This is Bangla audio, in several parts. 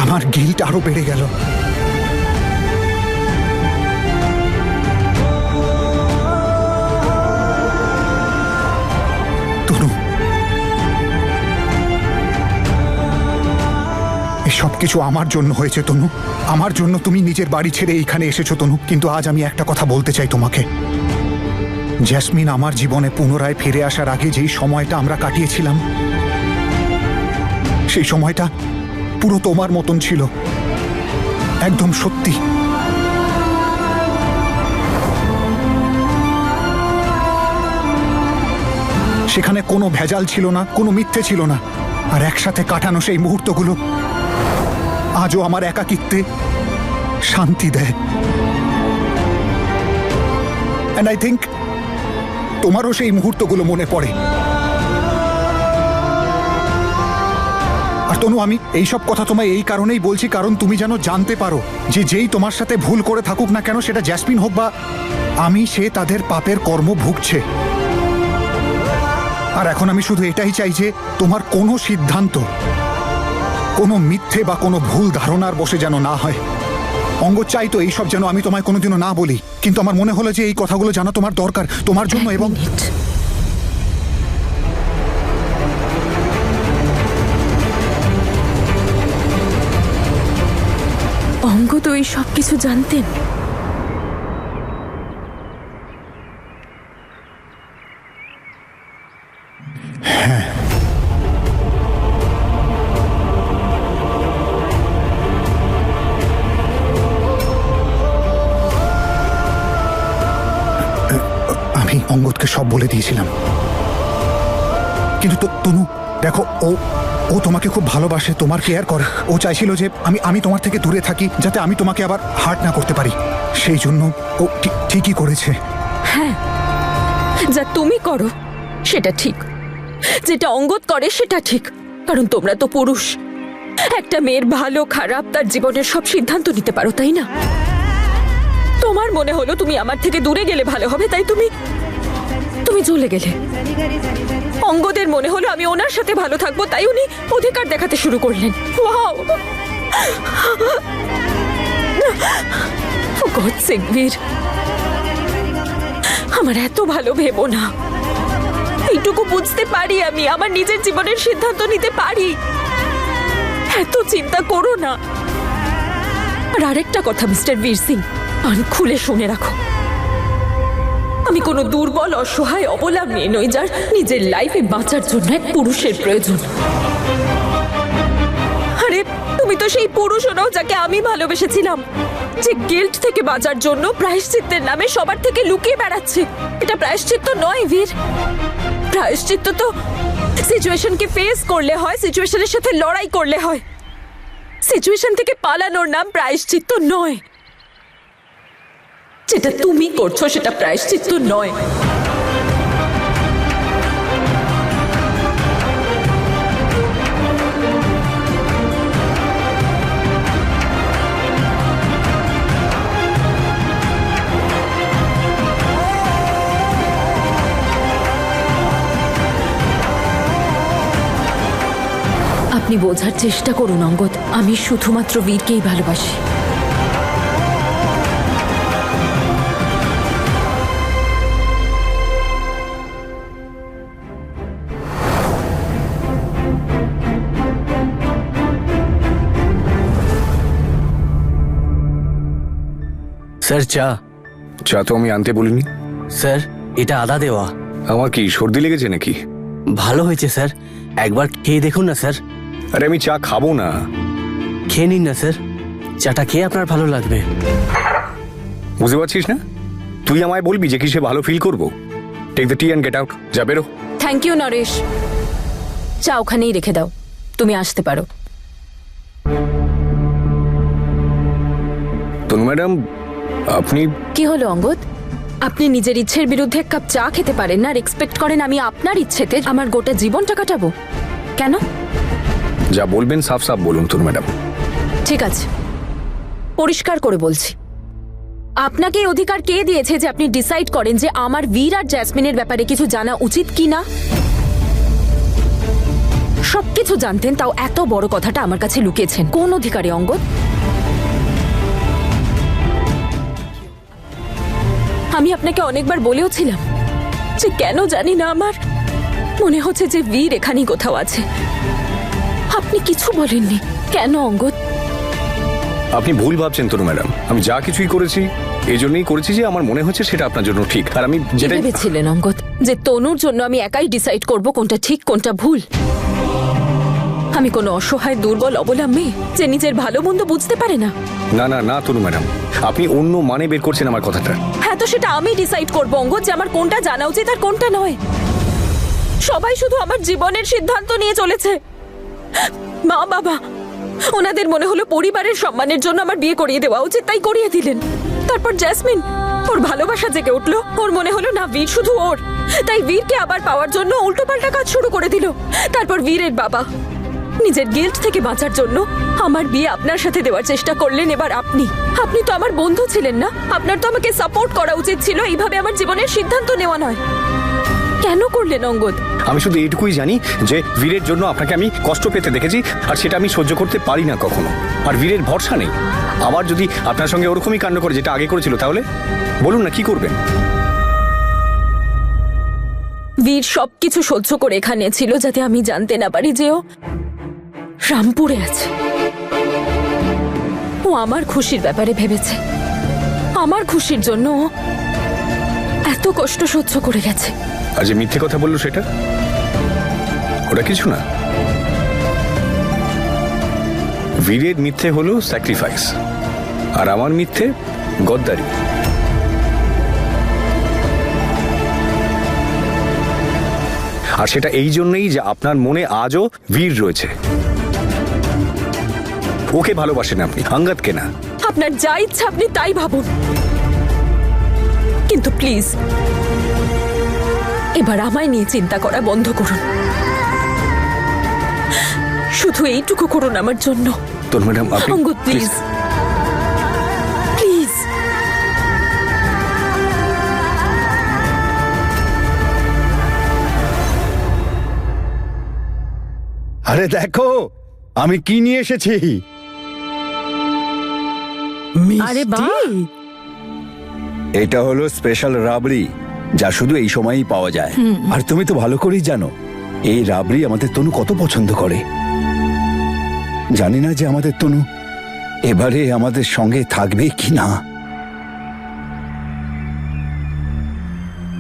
আমার গিল্ট আরো বেড়ে গেল। তনু, এসব কিছু আমার জন্য হয়েছে তনু, আমার জন্য তুমি নিজের বাড়ি ছেড়ে এইখানে এসেছো তনু। কিন্তু আজ আমি একটা কথা বলতে চাই তোমাকে। জেসমিন আমার জীবনে পুনরায় ফিরে আসার আগে যেই সময়টা আমরা কাটিয়েছিলাম, সেই সময়টা পুরো তোমার মতন ছিল, একদম সত্যি। সেখানে কোনো ভেজাল ছিল না, কোনো মিথ্যে ছিল না। আর একসাথে কাটানো সেই মুহূর্তগুলো আজও আমার একাকিত্বে শান্তি দেয়। অ্যান্ড আই থিঙ্ক তোমারও সেই মুহূর্তগুলো মনে পড়ে। আর তনু, আমি এইসব কথা তোমায় এই কারণেই বলছি, কারণ তুমি যেন জানতে পারো যে যেই তোমার সাথে ভুল করে থাকুক না কেন, সেটা জেসমিন হোক বা আমি, সে তাদের পাপের কর্ম ভুগছে। আর এখন আমি শুধু এটাই চাই যে তোমার কোনো সিদ্ধান্ত কোনো মিথ্যে বা কোনো ভুল ধারণার বসে যেন না হয়। অঙ্গ চাই তো এইসব যেন আমি তোমায় কোনোদিনও না বলি, কিন্তু আমার মনে হলো যে এই কথাগুলো জানা তোমার দরকার, তোমার জন্য। এবং অঙ্গ তো এই সব কিছু জানতেন। হ্যাঁ, আমি অঙ্গদকে সব বলে দিয়েছিলাম। কিন্তু তনু দেখো, ও তোমাকে খুব ভালোবাসে, তোমার কেয়ার করে। ও চাইছিল যে আমি তোমার থেকে দূরে থাকি, যাতে আমি তোমাকে আবার হার্ট না করতে পারি। সেই জন্য ও ঠিকই করেছে। হ্যাঁ, যা তুমি করো সেটা ঠিক, যেটা অঙ্গদ করে সেটা ঠিক। কারণ তোমরা তো পুরুষ, একটা মেয়ের ভালো খারাপ তার জীবনের সব সিদ্ধান্ত নিতে পারো, তাই না? তোমার মনে হলো তুমি আমার থেকে দূরে গেলে ভালো হবে, তাই তুমি চলে গেলে। অঙ্গদের মনে হলো আমি ওনার সাথে ভালো থাকবো, তাই উনি অধিকার দেখাতে শুরু করলেন। ওয়াও, গড সেক বীর, আমার এত ভালো ভেবো না। এইটুকু বুঝতে পারি আমি, আমার নিজের জীবনের সিদ্ধান্ত নিতে পারি। এত চিন্তা করো না। আর আরেকটা কথা মিস্টার বীর সিং, কান খুলে শুনে রাখো। আমি কোনো দুর্বল, অসহায়, অবলা মেয়ে নই যার নিজের লাইফে বাঁচার জন্য এক পুরুষের প্রয়োজন। আরে তুমি তো সেই পুরুষ নও যাকে আমি ভালোবেসেছিলাম, যে গিল্ট থেকে বাঁচার জন্য প্রায়শ্চিত্তের নামে সবার থেকে লুকিয়ে বেড়াচ্ছে। এটা প্রায়শ্চিত্ত নয় বীর। প্রায়শ্চিত্ত তো সিচুয়েশনকে ফেস করলে হয়, সিচুয়েশনের সাথে লড়াই করলে হয়। সিচুয়েশন থেকে পালানোর নাম প্রায়শ্চিত্ত নয়। যেটা তুমি করছো সেটা প্রায়শ্চিত্ত নয়। আপনি বোঝার চেষ্টা করুন অঙ্গদ, আমি শুধুমাত্র বীরকেই ভালোবাসি। স্যার চা তো আমি আনতে বলিনি স্যার। এটা আদা দেওয়া। আমার কি সর্দি লেগেছে নাকি? ভালো হয়েছে স্যার, একবার খেয়ে দেখুন না স্যার। আরে আমি চা খাবো না। খেয়ে নিন না স্যার, চাটা খেয়ে আপনার ভালো লাগবে। বুঝতে পারছিস না? তুই আমায় বলবি যে কিসে ভালো ফিল করবো? Take the tea and get out. যা বেরো। থ্যাংক ইউ নরেশ, চা ওখানেই রেখে দাও, তুমি আসতে পারো। তনু ম্যাডাম, আপনি কি হলো অঙ্গদ? আপনি নিজের ইচ্ছের বিরুদ্ধে এক কাপ চা খেতে পারেন না আর এক্সপেক্ট করেন আমি আপনার ইচ্ছেতে আমার গোটা জীবনটা কাটাবো? কেন? যা বলবেন সাফ সাফ বলুন তনু ম্যাডাম। ঠিক আছে, পরিষ্কার করে বলছি। আপনাকে এই অধিকার কে দিয়েছে যে আপনি ডিসাইড করেন যে আমার বীর আর জ্যাসমিনের ব্যাপারে কিছু জানা উচিত কি না? সবকিছু জানতেন, তাও এত বড় কথাটা আমার কাছে লুকিয়েছেন কোন অধিকারে অঙ্গদ? আমি আপনাকে অনেকবার বলেও ছিলাম যে কেন জানি না আমার মনে হচ্ছে যে বীর এখানেই কোথাও আছে। আপনি কিছু বলেননি কেন অঙ্গদ? আপনি ভুল ভাবছেন তনু ম্যাডাম। আমি যা কিছুই করেছি এই জন্যই করেছি যে আমার মনে হচ্ছে সেটা আপনার জন্য ঠিক। আর আমি যেটা ভেবেছিলেন অঙ্গদ যে তনুর জন্য আমি একাই ডিসাইড করব কোনটা ঠিক কোনটা ভুল? আমি কোনো অসহায় দুর্বল অবলা মেয়ে যে নিজের ভালো মন্দ বুঝতে পারে না? না না না তনু ম্যাডাম, আপনি অন্য মানে বের করছেন আমার কথাটা। হ্যাঁ, তো সেটা আমি ডিসাইড করব অঙ্গদ যে আমার কোনটা জানা উচিত আর কোনটা নয়। সবাই শুধু আমার জীবনের সিদ্ধান্ত নিয়ে চলেছে। মা বাবা ওনাদের মনে হলো পরিবারের সম্মানের জন্য আমার বিয়ে করিয়ে দেওয়া উচিত, তাই করিয়ে দিলেন। তারপর জ্যাসমিন, ওর ভালোবাসা জেগে উঠলো। ওর মনে হলো না বীর শুধু ওর, তাই বীরকে আবার পাওয়ার জন্য উল্টোপাল্টা কাজ শুরু করে দিল। তারপর বীরের বাবা নিজের গিল্ট থেকে বাঁচার জন্য আমার বিয়ে আপনার সাথে দেওয়ার চেষ্টা করলেন। এবার আপনি তো আমার বন্ধু ছিলেন না? আপনার তো আমাকে সাপোর্ট করা উচিত ছিল, এইভাবে আমার জীবনের সিদ্ধান্ত নেওয়া নয়। কেন করলেন অঙ্গদ? আমি শুধু এইটুকুই জানি যে বীরের জন্য আপনাকে আমি কষ্ট পেতে দেখেছি, আর সেটা আমি সহ্য করতে পারি না কখনো। আর বীরের ভরসা নেই। আবার যদি আপনার সঙ্গে ওরকমই কাণ্ড করে যেটা আগে করেছিল, তাহলে বলুন না কি করবেন? বীর সবকিছু সহ্য করে এখানে ছিল যাতে আমি জানতে না পারি যে ও রামপুরে আছে। ও আমার খুশির ব্যাপারে ভেবেছে। আমার খুশির জন্য ও এত কষ্ট সহ্য করে গেছে। আর যে মিথ্যে কথা বললো সেটা ওটা কিছু না। বীরের মিথ্যে হলো স্যাক্রিফাইস, আর আমার মিথ্যে গদ্দারি। আর সেটা এই জন্যই যে আপনার মনে আজও বীর রয়েছে। ওকে ভালোবাসেন আপনি, আঙ্গাদকে না। আপনার যা ইচ্ছা আপনি তাই ভাবুন, কিন্তু প্লিজ এবার আমায় নিয়ে চিন্তা করা বন্ধ করুন। শুধু এইটুকু করুন আমার জন্য। তোর ম্যাডাম আপনি অঙ্গদ প্লিজ, প্লিজ। আরে দেখো আমি কি নিয়ে এসেছি। আরে বাহ, এটা হলো স্পেশাল রাবড়ি, যা শুধু এই সময়ই পাওয়া যায়। আর তুমি তো ভালো করেই জানো এই রাবড়ি আমাদের তনু কত পছন্দ করে। জানি না যে আমাদের তনু এবারে আমাদের সঙ্গে থাকবে কি না।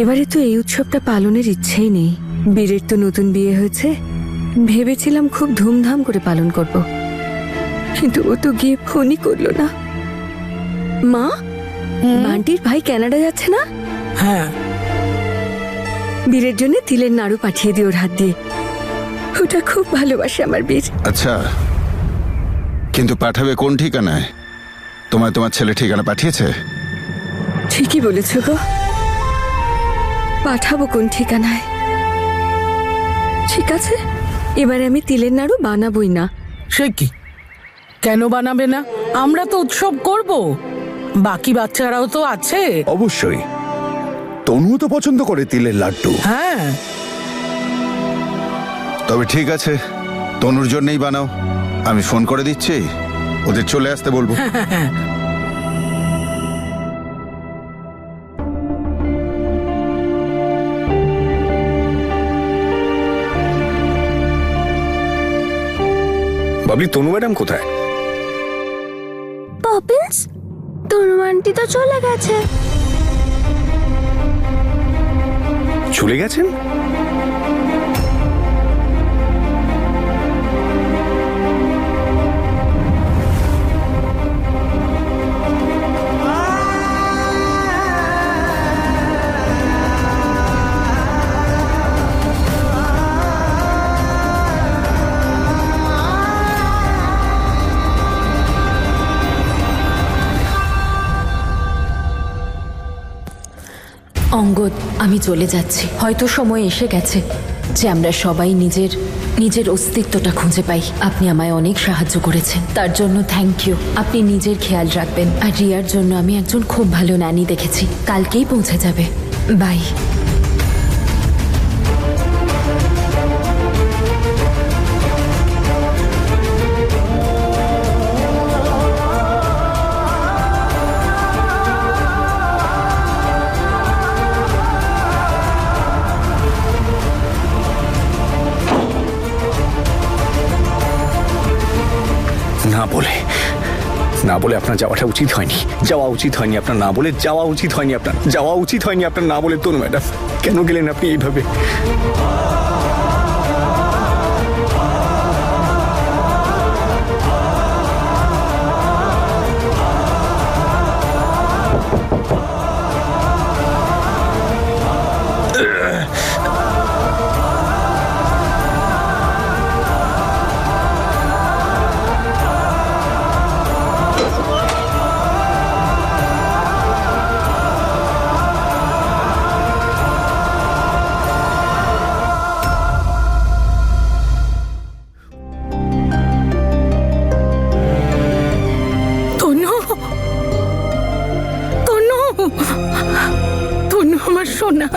এবারে তো এই উৎসবটা পালনের ইচ্ছেই নেই। বীরের তো নতুন বিয়ে হয়েছে, ভেবেছিলাম খুব ধুমধাম করে পালন করব, কিন্তু ও তো গিয়ে ফোনই করলো না। মা, বান্টির ভাই কানাডা যাচ্ছে না? হ্যাঁ, বীরের জন্য তিলের নাড়ু পাঠিয়ে দিই ওর হাত দিয়ে। ওটা খুব ভালোবাসে আমার বীর। আচ্ছা, কিন্তু পাঠাবে কোন ঠিকানায়? তোমার ছেলে ঠিকানা পাঠিয়েছে? ঠিকই বলেছ গো, পাঠাবো কোন ঠিকানায়। ঠিক আছে, এবারে আমি তিলের নাড়ু বানাবোই না। সে কি, কেন বানাবে না? আমরা তো উৎসব করব, বাকি বাচ্চারাও তো আছে। অবশ্যই, তনুও তো পছন্দ করে তিলের লাড্ডু। হ্যাঁ, তবে ঠিক আছে, তনুর জন্যই বানাও। আমি ফোন করে দিচ্ছি, ওদের চলে আসতে বলবো। বাবলি, তনু ম্যাডাম কোথায়? পপিন্স, তনু আন্টি তো চলে গেছে। চলে গেছেন? অঙ্গদ, আমি চলে যাচ্ছি। হয়তো সময় এসে গেছে যে আমরা সবাই নিজের অস্তিত্বটা খুঁজে পাই। আপনি আমায় অনেক সাহায্য করেছেন, তার জন্য থ্যাংক ইউ। আপনি নিজের খেয়াল রাখবেন। আর রিয়ার জন্য আমি একজন খুব ভালো নানি দেখেছি, কালকেই পৌঁছে যাবে। বাই। না বলে আপনার যাওয়াটা উচিত হয়নি, যাওয়া উচিত হয়নি আপনার, না বলে যাওয়া উচিত হয়নি আপনার, যাওয়া উচিত হয়নি আপনার, না বলে। তনু ম্যাডাম, কেন গেলেন আপনি এইভাবে? তনু, তনু, তনু আমার সোনা।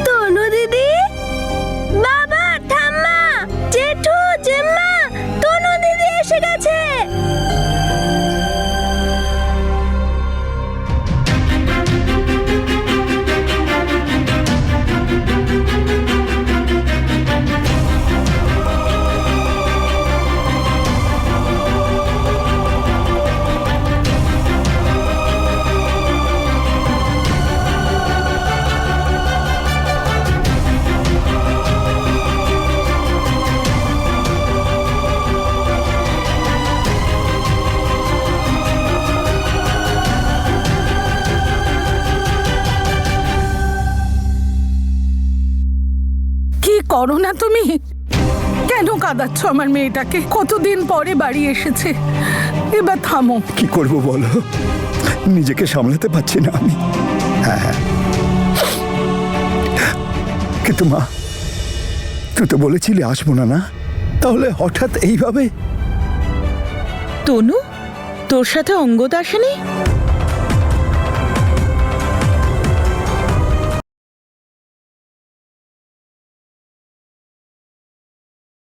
তনু দিদি, বাবা, ঠাম্মা, জেঠু, জেম্মা, তনু দিদি এসে গেছে। কি করো না তুমি? কেন কাঁদাচ্ছ আমার মেয়েটাকে? কতদিন পরে বাড়ি এসেছে, এবার থামো। কি করব বলো, নিজেকে সামলাতে পারছি না আমি। হ্যাঁ, কিন্তু মা, তুই তো বলেছিলি আসবো না, না? তাহলে হঠাৎ এইভাবে? তনু, তোর সাথে অঙ্গদ আসেনি?